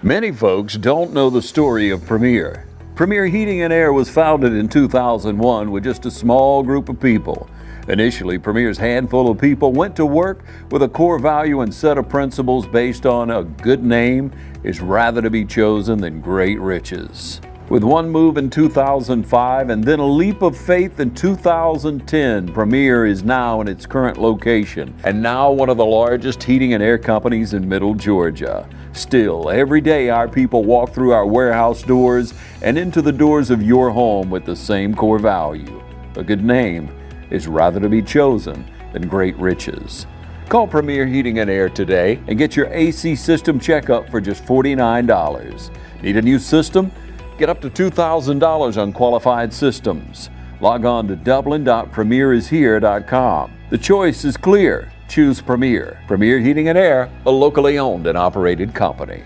Many folks don't know the story of Premier. Premier Heating and Air was founded in 2001 with just a small group of people. Initially, Premier's handful of people went to work with a core value and set of principles based on a good name is rather to be chosen than great riches. With one move in 2005 and then a leap of faith in 2010, Premier is now in its current location and now one of the largest heating and air companies in Middle Georgia. Still, every day our people walk through our warehouse doors and into the doors of your home with the same core value. A good name is rather to be chosen than great riches. Call Premier Heating and Air today and get your AC system checkup for just $49. Need a new system? Get up to $2,000 on qualified systems. Log on to dublin.premierishere.com. The choice is clear. Choose Premier. Premier Heating and Air, a locally owned and operated company.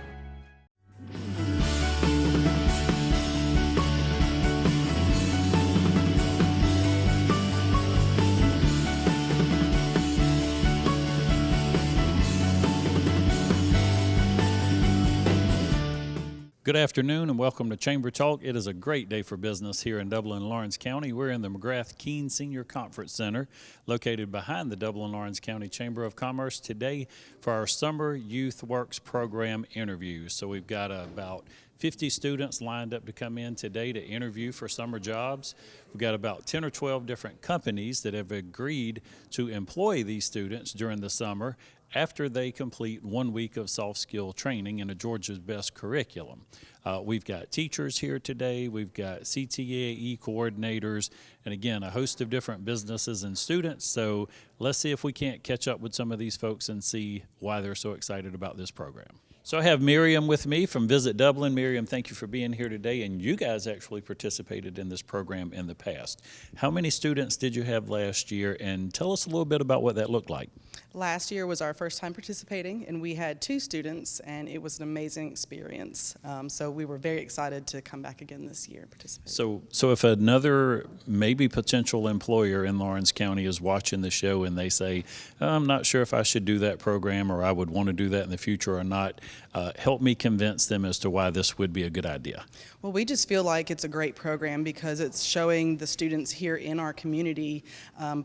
Good afternoon and welcome to Chamber Talk. It is a great day for business here in Dublin and Lawrence County. We're in the McGrath-Keene Senior Conference Center located behind the Dublin-Lawrence County Chamber of Commerce today for our Summer Youth Works Program interviews. So we've got about 50 students lined up to come in today to interview for summer jobs. We've got about 10 or 12 different companies that have agreed to employ these students during the summer after they complete 1 week of soft skill training in a Georgia's Best curriculum. We've got teachers here today, we've got CTAE coordinators, and again, a host of different businesses and students. So let's see if we can't catch up with some of these folks and see why they're so excited about this program. So I have Miriam with me from Visit Dublin. Miriam, thank you for being here today, and you guys actually participated in this program in the past. How many students did you have last year, and tell us a little bit about what that looked like. Last year was our first time participating, and we had 2 students, and it was an amazing experience. So we were very excited to come back again this year and participate. So if another maybe potential employer in Lawrence County is watching the show and they say, I'm not sure if I should do that program or I would want to do that in the future or not, help me convince them as to why this would be a good idea. Well, we just feel like it's a great program because it's showing the students here in our community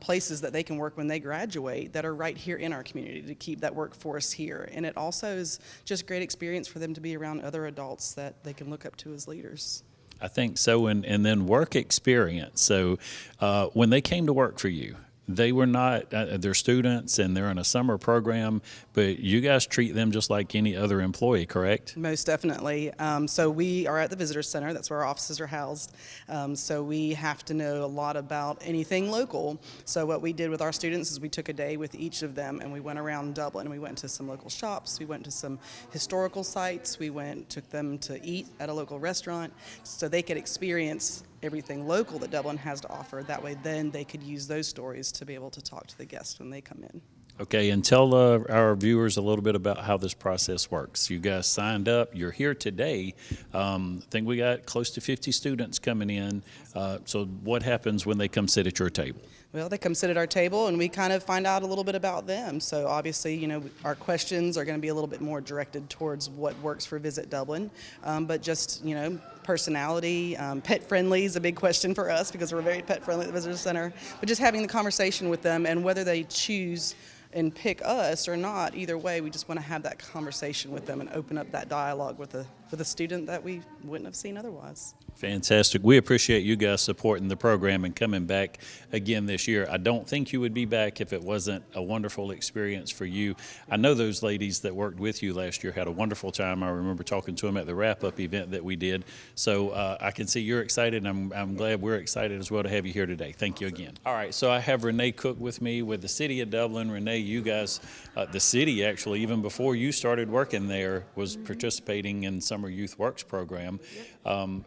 places that they can work when they graduate that are right here in our community to keep that workforce here. And it also is just a great experience for them to be around other adults that they can look up to as leaders. I think so, and then work experience. So when they came to work for you, they were not, they're students and they're in a summer program, but you guys treat them just like any other employee, correct? Most definitely. So we are at the Visitor Center. That's where our offices are housed. So we have to know a lot about anything local. So what we did with our students is we took a day with each of them and we went around Dublin. We went to some local shops. We went to some historical sites. Took them to eat at a local restaurant so they could experience everything local that Dublin has to offer. That way then they could use those stories to be able to talk to the guests when they come in. Okay, and tell our viewers a little bit about how this process works. You guys signed up, you're here today. I think we got close to 50 students coming in. So what happens when they come sit at your table? Well, they come sit at our table and we kind of find out a little bit about them. So obviously, you know, our questions are going to be a little bit more directed towards what works for Visit Dublin. But just, you know, personality, pet friendly is a big question for us because we're very pet friendly at the Visitor Center. But just having the conversation with them and whether they choose and pick us or not, either way, we just want to have that conversation with them and open up that dialogue with a student that we wouldn't have seen otherwise. Fantastic. We appreciate you guys supporting the program and coming back again this year. I don't think you would be back if it wasn't a wonderful experience for you. I know those ladies that worked with you last year had a wonderful time. I remember talking to them at the wrap-up event that we did. So I can see you're excited, and I'm glad we're excited as well to have you here today. Thank you again. All right, so I have Renee Cook with me with the City of Dublin. Renee, you guys, the city actually, even before you started working there, was participating in Summer Youth Works program.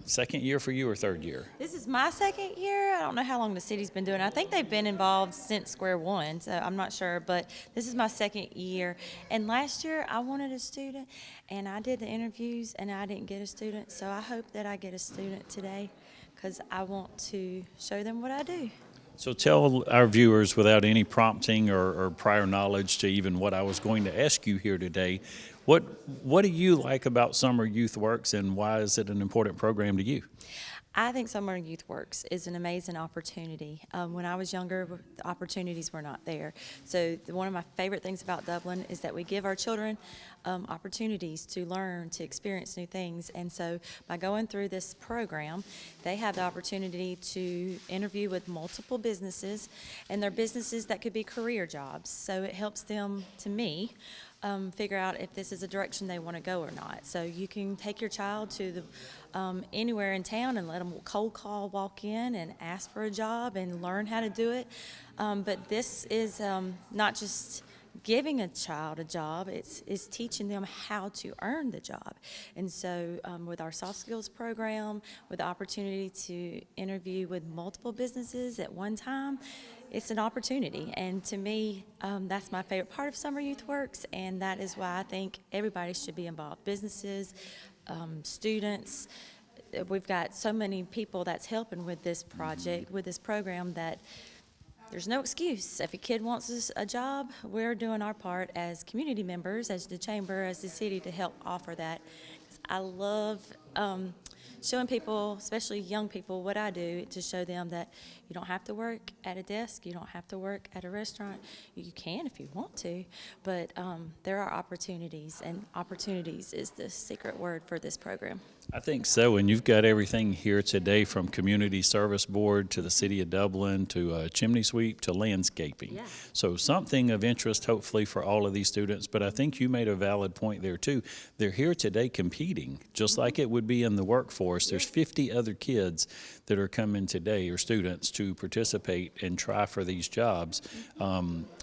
Second year for you or third year? This is my second year. I don't know how long the city's been doing it. I think they've been involved since square one, so I'm not sure, but this is my second year. And last year I wanted a student and I did the interviews and I didn't get a student, so I hope that I get a student today because I want to show them what I do. So tell our viewers, without any prompting or prior knowledge to even what I was going to ask you here today, What do you like about Summer Youth Works, and why is it an important program to you? I think Summer Youth Works is an amazing opportunity. When I was younger, the opportunities were not there. So one of my favorite things about Dublin is that we give our children opportunities to learn, to experience new things. And so by going through this program, they have the opportunity to interview with multiple businesses, and they're businesses that could be career jobs. So it helps them, to me, figure out if this is a direction they want to go or not. So you can take your child to the anywhere in town and let them cold call, walk in and ask for a job and learn how to do it. But this is not just giving a child a job, it's teaching them how to earn the job. And so with our soft skills program, with the opportunity to interview with multiple businesses at one time, it's an opportunity. And to me, that's my favorite part of Summer Youth Works, and that is why I think everybody should be involved. Businesses, students. We've got so many people that's helping with this project, with this program, that there's no excuse. If a kid wants a job, we're doing our part as community members, as the chamber, as the city, to help offer that. I love showing people, especially young people, what I do to show them that you don't have to work at a desk, you don't have to work at a restaurant. You can if you want to, but there are opportunities, and opportunities is the secret word for this program. I think so, and you've got everything here today, from Community Service Board to the City of Dublin to chimney sweep to landscaping. Yeah. So something of interest, hopefully, for all of these students. But I think you made a valid point there, too. They're here today competing, just like it would be in the workforce. There's 50 other kids that are coming today, or students, to participate and try for these jobs.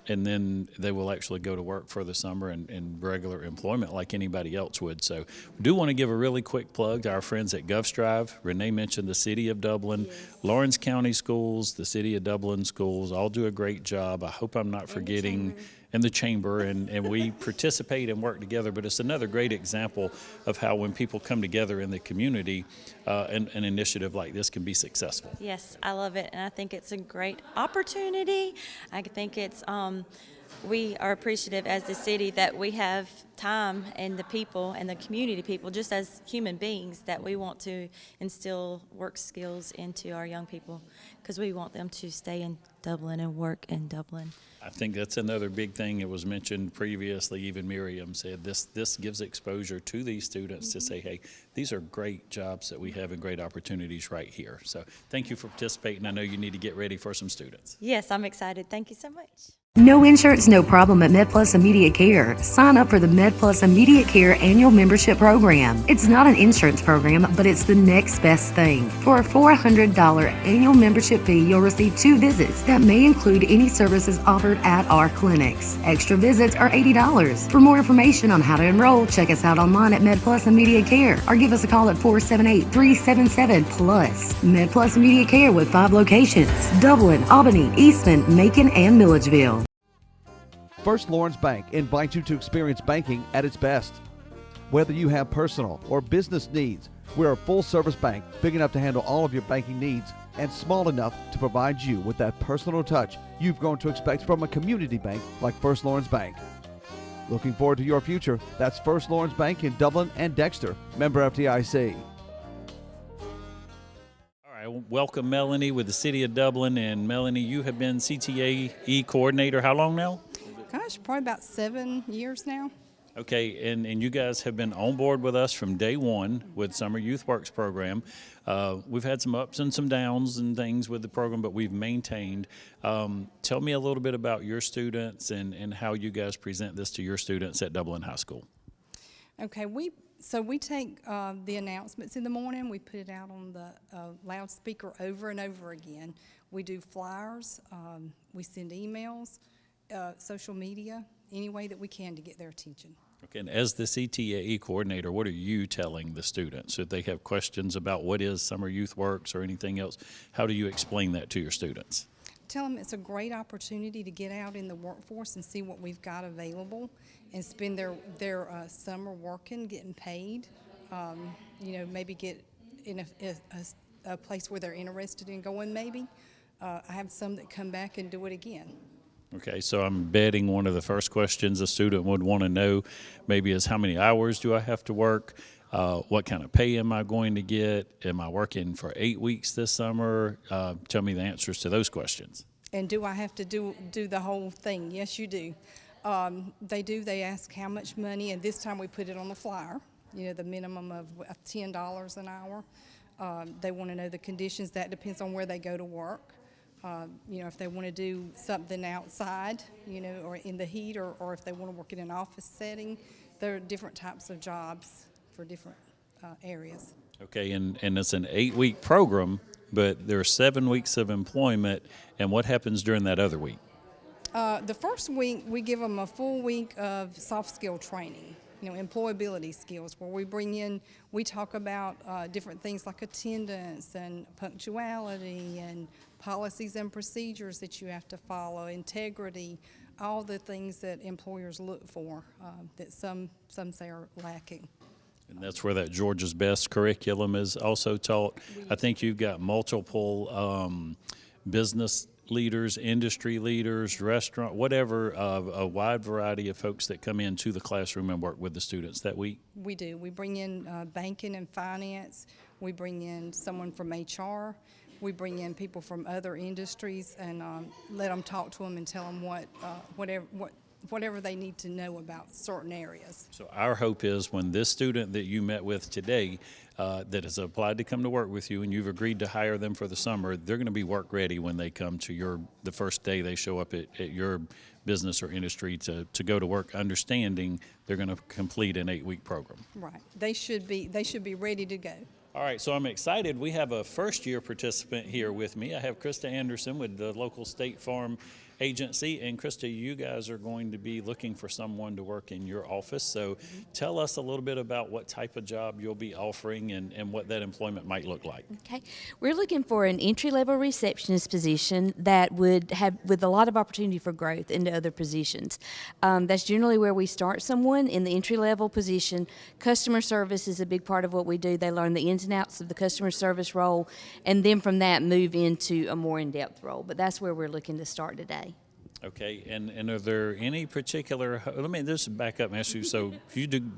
And then they will actually go to work for the summer in regular employment like anybody else would. So we do want to give a really quick plug to our friends at GovStrive. Renee mentioned the City of Dublin, Lawrence County Schools, the City of Dublin Schools, all do a great job. I hope I'm not forgetting. And the chamber, and we participate and work together. But it's another great example of how, when people come together in the community, an initiative like this can be successful. Yes, I love it, and I think it's a great opportunity. I think it's we are appreciative as the city that we have time, and the people and the community people, just as human beings, that we want to instill work skills into our young people, because we want them to stay in Dublin and work in Dublin. I think that's another big thing. It was mentioned previously, even Miriam said this gives exposure to these students to say, hey, these are great jobs that we have and great opportunities right here. So thank you for participating. I know you need to get ready for some students. Yes, I'm excited. Thank you so much. No insurance, no problem at MedPlus Immediate Care. Sign up for the MedPlus Immediate Care annual membership program. It's not an insurance program, but it's the next best thing. For a $400 annual membership fee, you'll receive 2 visits that may include any services offered at our clinics. Extra visits are $80. For more information on how to enroll, check us out online at MedPlus Immediate Care or give us a call at 478-377-PLUS. MedPlus Immediate Care with 5 locations: Dublin, Albany, Eastman, Macon, and Milledgeville. First Lawrence Bank invites you to experience banking at its best. Whether you have personal or business needs, we're a full-service bank big enough to handle all of your banking needs and small enough to provide you with that personal touch you've grown to expect from a community bank like First Lawrence Bank. Looking forward to your future? That's First Lawrence Bank in Dublin and Dexter, member FDIC. Welcome, Melanie, with the City of Dublin. And Melanie, you have been CTAE coordinator how long now? Gosh, probably about 7 years now. Okay, and you guys have been on board with us from day one with Summer Youth Works program. We've had some ups and some downs and things with the program, but we've maintained. Tell me a little bit about your students and how you guys present this to your students at Dublin High School. Okay, we take the announcements in the morning. We put it out on the loudspeaker over and over again. We do flyers. We send emails, social media, any way that we can to get their attention. Okay, and as the CTAE coordinator, what are you telling the students? If they have questions about what is Summer Youth Works or anything else, how do you explain that to your students? Tell them it's a great opportunity to get out in the workforce and see what we've got available and spend their summer working, getting paid, maybe get in a place where they're interested in going maybe. I have some that come back and do it again. Okay, so I'm betting one of the first questions a student would want to know maybe is how many hours do I have to work? What kind of pay am I going to get? Am I working for 8 weeks this summer? Tell me the answers to those questions. And do I have to do the whole thing? Yes, you do. They ask how much money, and this time we put it on the flyer, the minimum of $10 an hour. They want to know the conditions. That depends on where they go to work. If they want to do something outside, or in the heat, or if they want to work in an office setting, there are different types of jobs for different areas. Okay, and it's an 8-week program, but there are 7 weeks of employment, and what happens during that other week? The first week, we give them a full week of soft skill training, employability skills, where we talk about different things like attendance and punctuality and policies and procedures that you have to follow, integrity, all the things that employers look for that some say are lacking. And that's where that Georgia's Best curriculum is also taught. I think you've got multiple business leaders, industry leaders, restaurant, whatever, a wide variety of folks that come into the classroom and work with the students that week. We do. We bring in banking and finance. We bring in someone from HR. We bring in people from other industries and let them talk to them and tell them whatever they need to know about certain areas. So our hope is when this student that you met with today that has applied to come to work with you and you've agreed to hire them for the summer, they're going to be work ready when they come to the first day they show up at your business or industry to go to work, understanding they're going to complete an 8-week program. Right. They should be ready to go. All right, so I'm excited. We have a first-year participant here with me. I have Krista Anderson with the local State Farm agency. And Krista, you guys are going to be looking for someone to work in your office. So tell us a little bit about what type of job you'll be offering and what that employment might look like. Okay. We're looking for an entry-level receptionist position that would have with a lot of opportunity for growth into other positions. That's generally where we start someone in the entry-level position. Customer service is a big part of what we do. They learn the ins and outs of the customer service role, and then from that move into a more in-depth role. But that's where we're looking to start today. Okay, and are there any particular, let me just back up and ask you, so you do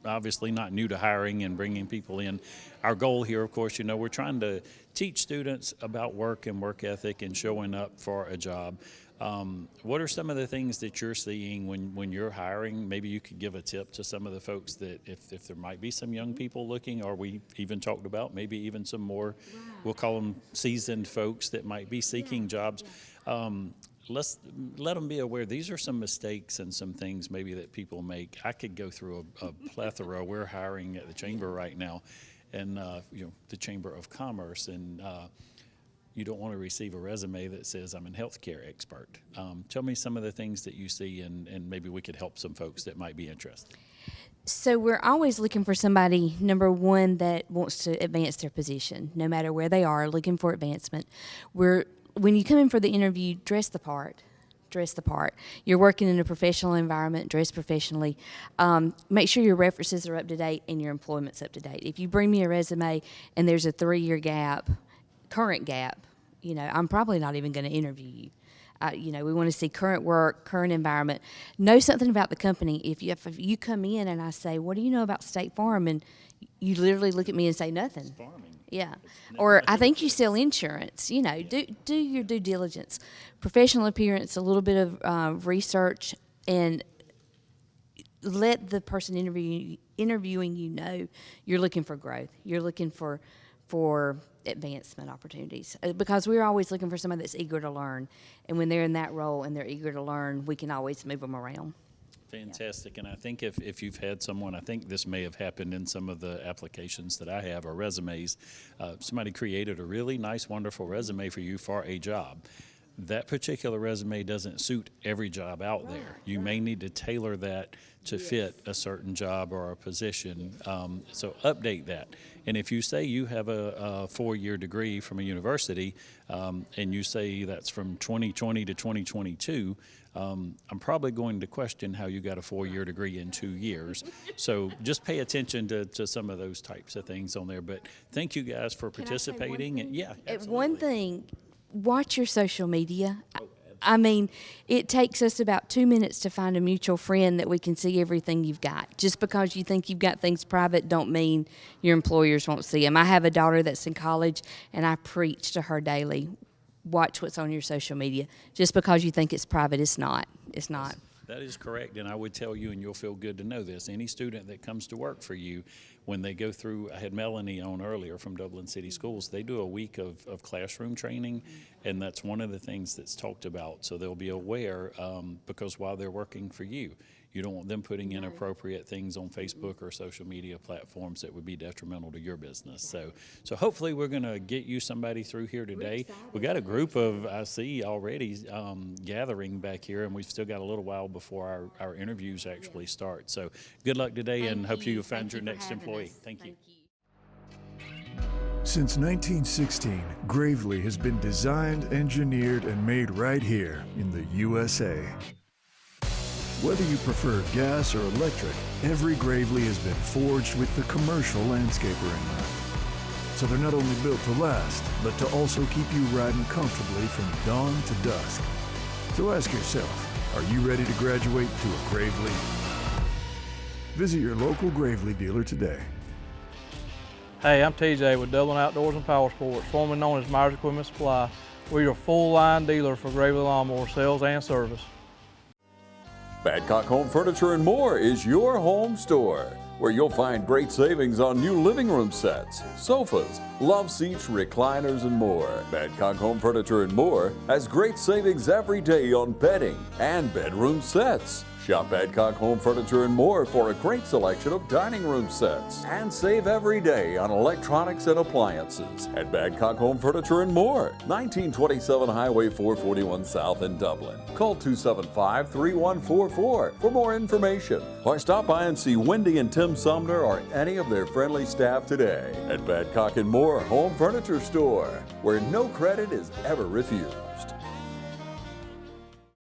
obviously not new to hiring and bringing people in. Our goal here, of course, we're trying to teach students about work and work ethic and showing up for a job. What are some of the things that you're seeing when you're hiring? Maybe you could give a tip to some of the folks that if there might be some young people looking, or we even talked about maybe even some more, we'll call them seasoned folks that might be seeking jobs. Let's let them be aware these are some mistakes and some things maybe that people make. I could go through a plethora. We're hiring at the Chamber right now, and the Chamber of Commerce, and you don't want to receive a resume that says I'm a healthcare expert. Tell me some of the things that you see, and maybe we could help some folks that might be interested. So we're always looking for somebody, number one, that wants to advance their position, no matter where they are, looking for advancement. When you come in for the interview, dress the part. Dress the part. You're working in a professional environment, dress professionally. Make sure your references are up to date and your employment's up to date. If you bring me a resume and there's a 3-year gap, current gap, I'm probably not even going to interview you. We want to see current work, current environment. Know something about the company. If you come in and I say, what do you know about State Farm? And you literally look at me and say nothing. It's farming. Yeah. Or I think you sell insurance. Do your due diligence. Professional appearance, a little bit of research, and let the person interviewing you know you're looking for growth. You're looking for advancement opportunities, because we're always looking for somebody that's eager to learn. And when they're in that role and they're eager to learn, we can always move them around. Fantastic. And I think if you've had someone, I think this may have happened in some of the applications that I have or resumes, somebody created a really nice, wonderful resume for you for a job. That particular resume doesn't suit every job out there. You may need to tailor that to fit a certain job or a position. So update that. And if you say you have a 4-year degree from a university, and you say that's from 2020 to 2022, I'm probably going to question how you got a 4-year degree in 2 years. So just pay attention to some of those types of things on there. But thank you guys for participating. And yeah, absolutely. One thing, watch your social media. I mean, it takes us about 2 minutes to find a mutual friend that we can see everything you've got. Just because you think you've got things private don't mean your employers won't see them. I have a daughter that's in college, and I preach to her daily, watch what's on your social media. Just because you think it's private, it's not. It's not. That is correct, and I would tell you, and you'll feel good to know this, any student that comes to work for you, when they go through, I had Melanie on earlier from Dublin City Schools, they do a week of classroom training, and that's one of the things that's talked about. So they'll be aware, because while they're working for you, you don't want them putting inappropriate things on Facebook or social media platforms that would be detrimental to your business. So hopefully we're going to get you somebody through here today. We got a group of, I see already, gathering back here, and we've still got a little while before our interviews actually start. So good luck today, and hope you find your next employee. Thank you. Since 1916, Gravely has been designed, engineered, and made right here in the USA. Whether you prefer gas or electric, every Gravely has been forged with the commercial landscaper in mind. So they're not only built to last, but to also keep you riding comfortably from dawn to dusk. So ask yourself, are you ready to graduate to a Gravely? Visit your local Gravely dealer today. Hey, I'm TJ with Dublin Outdoors and Power Sports, formerly known as Myers Equipment Supply. We're your full-line dealer for Gravely lawnmower sales and service. Badcock Home Furniture and More is your home store, where you'll find great savings on new living room sets, sofas, love seats, recliners, and more. Badcock Home Furniture and More has great savings every day on bedding and bedroom sets. Shop Badcock Home Furniture and More for a great selection of dining room sets. And save every day on electronics and appliances at Badcock Home Furniture and More, 1927 Highway 441 South in Dublin. Call 275-3144 for more information, or stop by and see Wendy and Tim Sumner or any of their friendly staff today at Badcock and More Home Furniture Store, where no credit is ever refused.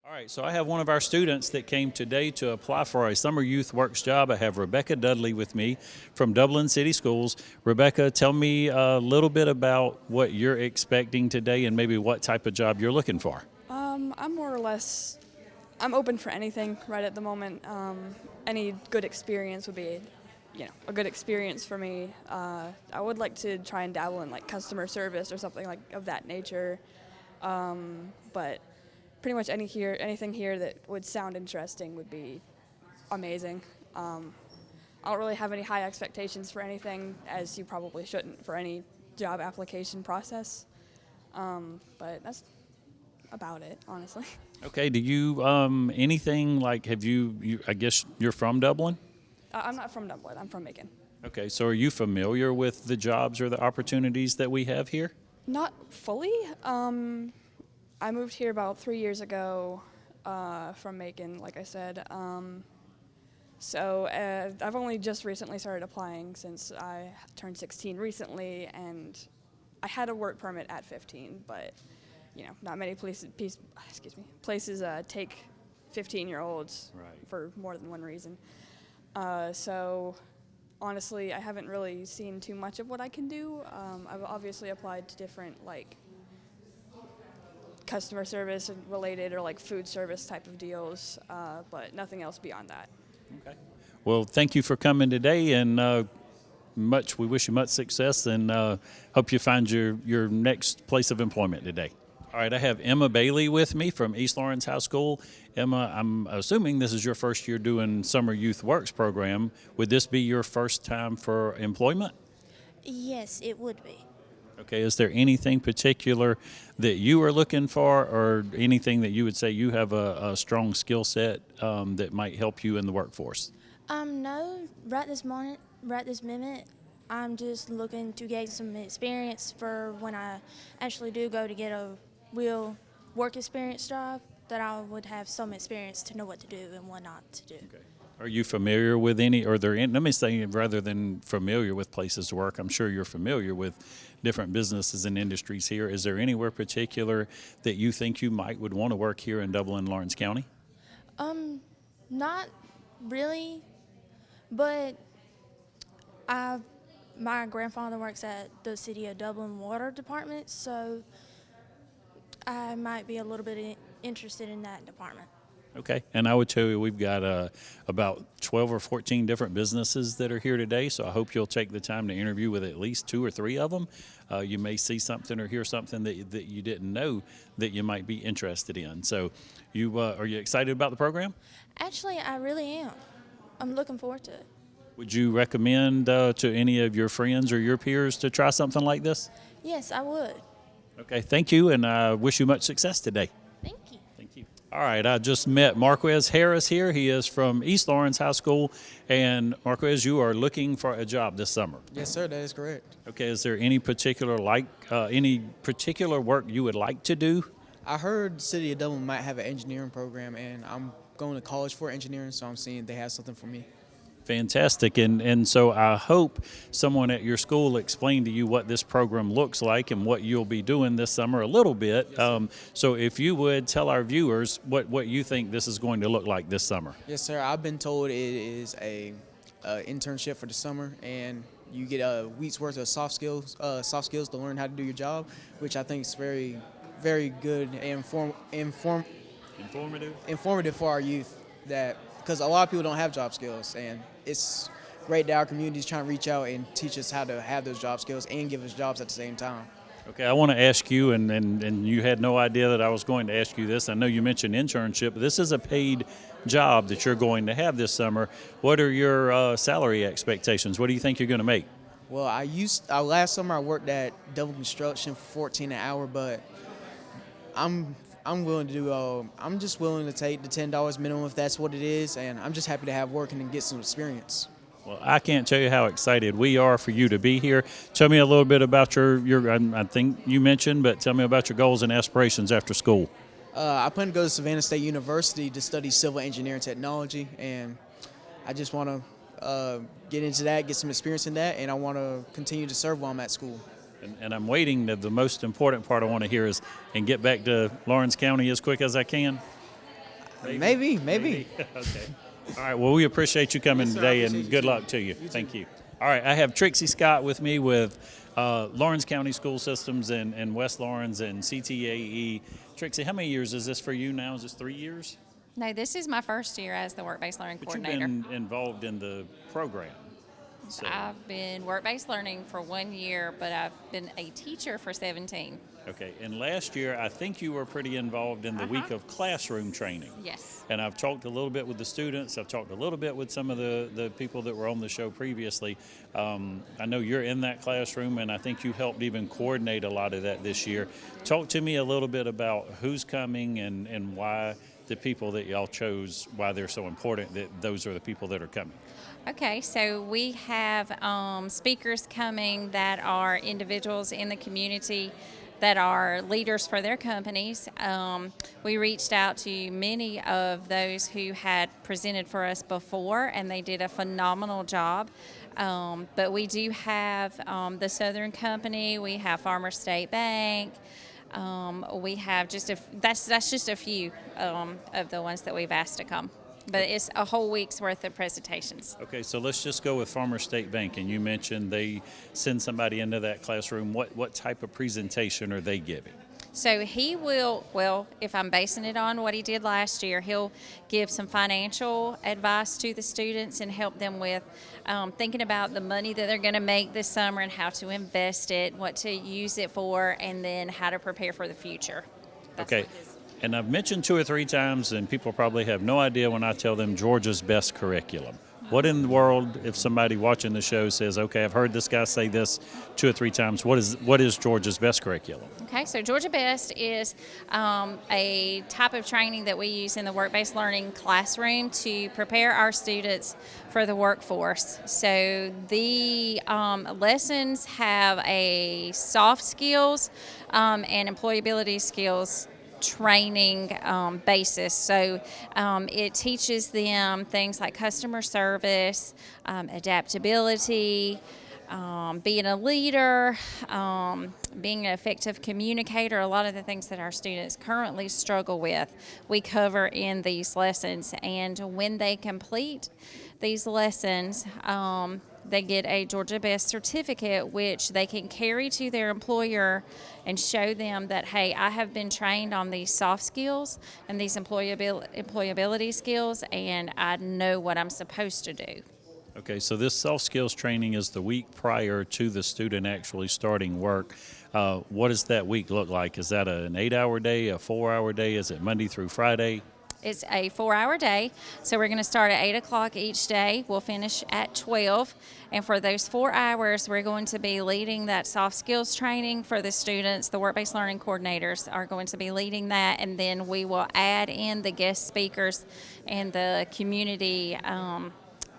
All right, so I have one of our students that came today to apply for a summer youth works job. I have Rebecca Dudley with me from Dublin City Schools. Rebecca, tell me a little bit about what you're expecting today and maybe what type of job you're looking for. I'm more or less, I'm open for anything right at the moment. Any good experience would be, a good experience for me. I would like to try and dabble in like customer service or something like of that nature, but pretty much anything here that would sound interesting would be amazing. I don't really have any high expectations for anything, as you probably shouldn't for any job application process, but that's about it, honestly. Okay, do you, anything like, I guess you're from Dublin? I'm not from Dublin, I'm from Macon. Okay, so are you familiar with the jobs or the opportunities that we have here? Not fully. I moved here about 3 years ago from Macon, like I said. So I've only just recently started applying since I turned 16 recently, and I had a work permit at 15, but not many places take 15-year-olds for more than one reason. So honestly, I haven't really seen too much of what I can do. I've obviously applied to different customer service related or food service type of deals, but nothing else beyond that. Okay. Well, thank you for coming today, and we wish you much success, and hope you find your next place of employment today. All right, I have Emma Bailey with me from East Lawrence High School. Emma, I'm assuming this is your first year doing Summer Youth Works program. Would this be your first time for employment? Yes, it would be. Okay, is there anything particular that you are looking for, or anything that you would say you have a strong skill set that might help you in the workforce? No, right this minute, I'm just looking to gain some experience for when I actually do go to get a real work experience job, that I would have some experience to know what to do and what not to do. Okay. Are you familiar with any, or let me say, rather than familiar with places to work, I'm sure you're familiar with different businesses and industries here. Is there anywhere particular that you think you would want to work here in Dublin, Lawrence County? Not really, but my grandfather works at the City of Dublin Water Department, so I might be a little bit interested in that department. Okay, and I would tell you we've got about 12 or 14 different businesses that are here today, so I hope you'll take the time to interview with at least 2 or 3 of them. You may see something or hear something that you didn't know that you might be interested in. So are you excited about the program? Actually, I really am. I'm looking forward to it. Would you recommend to any of your friends or your peers to try something like this? Yes, I would. Okay, thank you, and I wish you much success today. Thank you. Thank you. All right, I just met Marquez Harris here. He is from East Lawrence High School. And Marquez, you are looking for a job this summer. Yes, sir, that is correct. Okay, is there any particular work you would like to do? I heard the City of Dublin might have an engineering program, and I'm going to college for engineering, so I'm seeing they have something for me. Fantastic. And so I hope someone at your school explained to you what this program looks like and what you'll be doing this summer a little bit. Yes, so if you would tell our viewers what you think this is going to look like this summer. Yes, sir. I've been told it is a internship for the summer, and you get a week's worth of soft skills to learn how to do your job, which I think is very, very good and informative for our youth, because a lot of people don't have job skills, and it's great that our community is trying to reach out and teach us how to have those job skills and give us jobs at the same time. Okay, I want to ask you, and you had no idea that I was going to ask you this. I know you mentioned internship, but this is a paid job that you're going to have this summer. What are your salary expectations? What do you think you're going to make? Well, last summer I worked at Double Construction for $14 an hour, but I'm willing to do. I'm just willing to take the $10 minimum if that's what it is, and I'm just happy to have work and get some experience. Well, I can't tell you how excited we are for you to be here. Tell me a little bit about your I think you mentioned, but tell me about your goals and aspirations after school. I plan to go to Savannah State University to study civil engineering technology, and I just want to get into that, get some experience in that, and I want to continue to serve while I'm at school. And I'm waiting. The most important part I want to hear is, and get back to Lawrence County as quick as I can. Maybe. Okay. All right. Well, we appreciate you coming today, and good luck to you. Thank you. All right. I have Trixie Scott with me with Lawrence County School Systems and West Lawrence and CTAE. Trixie, how many years is this for you now? Is this 3 years? No, this is my first year as the work-based learning coordinator. You've been involved in the program. So. I've been work-based learning for 1 year, but I've been a teacher for 17. Okay, and last year I think you were pretty involved in the week of classroom training. Yes. And I've talked a little bit with the students. I've talked a little bit with some of the people that were on the show previously. I know you're in that classroom, and I think you helped even coordinate a lot of that this year. Talk to me a little bit about who's coming and why the people that y'all chose, why they're so important that those are the people that are coming. Okay, so we have speakers coming that are individuals in the community that are leaders for their companies. We reached out to many of those who had presented for us before, and they did a phenomenal job. But we do have the Southern Company, we have Farmer State Bank, we have that's just a few of the ones that we've asked to come. But it's a whole week's worth of presentations. Okay, so let's just go with Farmer State Bank. And you mentioned they send somebody into that classroom. What type of presentation are they giving? So he will, well, if I'm basing it on what he did last year, he'll give some financial advice to the students and help them with thinking about the money that they're going to make this summer and how to invest it, what to use it for, and then how to prepare for the future. Okay. And I've mentioned 2 or 3 times, and people probably have no idea when I tell them Georgia's best curriculum. What in the world, if somebody watching the show says, okay, I've heard this guy say this 2 or 3 times, what is Georgia's best curriculum? Okay, so Georgia Best is a type of training that we use in the work-based learning classroom to prepare our students for the workforce. So the lessons have a soft skills and employability skills training basis. So it teaches them things like customer service, adaptability, being a leader, being an effective communicator, a lot of the things that our students currently struggle with, we cover in these lessons. And when they complete these lessons, they get a Georgia Best certificate, which they can carry to their employer and show them that, hey, I have been trained on these soft skills and these employability skills, and I know what I'm supposed to do. Okay, so this soft skills training is the week prior to the student actually starting work. What does that week look like? Is that an 8-hour day, a 4-hour day? Is it Monday through Friday? It's a 4-hour day, so we're going to start at 8 o'clock each day. We'll finish at 12, and for those 4 hours, we're going to be leading that soft skills training for the students. The work-based learning coordinators are going to be leading that, and then we will add in the guest speakers and the community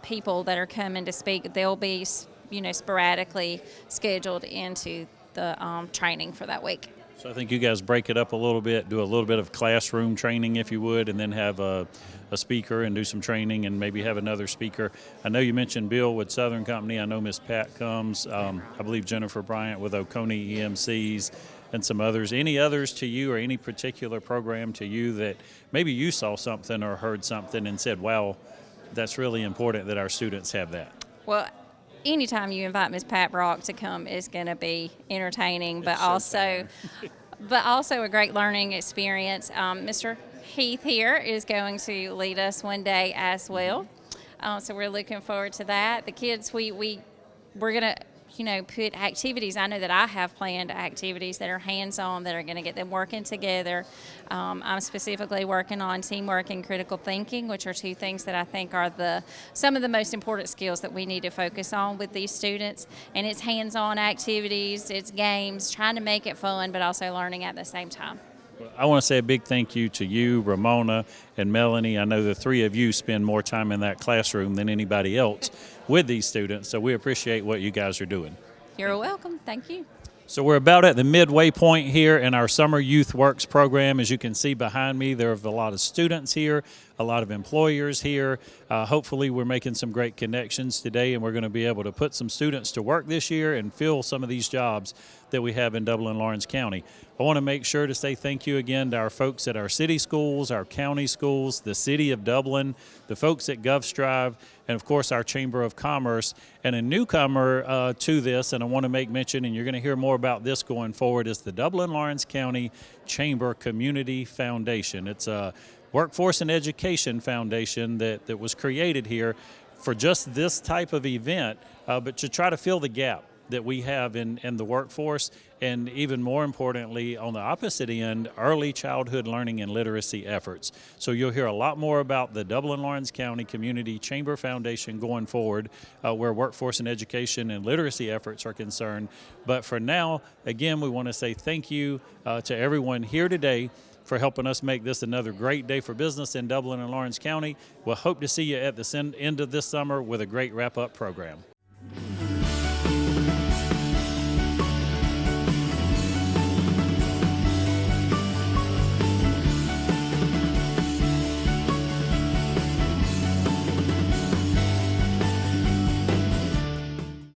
people that are coming to speak. They'll be, sporadically scheduled into the training for that week. So I think you guys break it up a little bit, do a little bit of classroom training if you would, and then have a speaker and do some training and maybe have another speaker. I know you mentioned Bill with Southern Company. I know Miss Pat comes. I believe Jennifer Bryant with Oconee EMCs and some others. Any others to you, or any particular program to you that maybe you saw something or heard something and said, wow, that's really important that our students have that? Well, anytime you invite Miss Pat Brock to come is going to be entertaining, but also a great learning experience. Mr. Heath here is going to lead us one day as well, so we're looking forward to that. The kids, we're going to put activities. I know that I have planned activities that are hands-on, that are going to get them working together. I'm specifically working on teamwork and critical thinking, which are two things that I think are some of the most important skills that we need to focus on with these students. And it's hands-on activities, it's games, trying to make it fun, but also learning at the same time. I want to say a big thank you to you, Ramona, and Melanie. I know the three of you spend more time in that classroom than anybody else with these students, so we appreciate what you guys are doing. You're welcome. Thank you. So we're about at the midway point here in our Summer Youth Works program. As you can see behind me, there are a lot of students here, a lot of employers here. Hopefully we're making some great connections today, and we're going to be able to put some students to work this year and fill some of these jobs that we have in Dublin-Lawrence County. I want to make sure to say thank you again to our folks at our city schools, our county schools, the city of Dublin, the folks at GovStrive, and of course our Chamber of Commerce. And a newcomer to this, and I want to make mention, and you're going to hear more about this going forward, is the Dublin-Lawrence County Chamber Community Foundation. It's a workforce and education foundation that was created here for just this type of event, but to try to fill the gap that we have in the workforce, and even more importantly, on the opposite end, early childhood learning and literacy efforts. So you'll hear a lot more about the Dublin-Lawrence County Community Chamber Foundation going forward, where workforce and education and literacy efforts are concerned. But for now, again, we want to say thank you to everyone here today for helping us make this another great day for business in Dublin and Lawrence County. We'll hope to see you at the end of this summer with a great wrap-up program.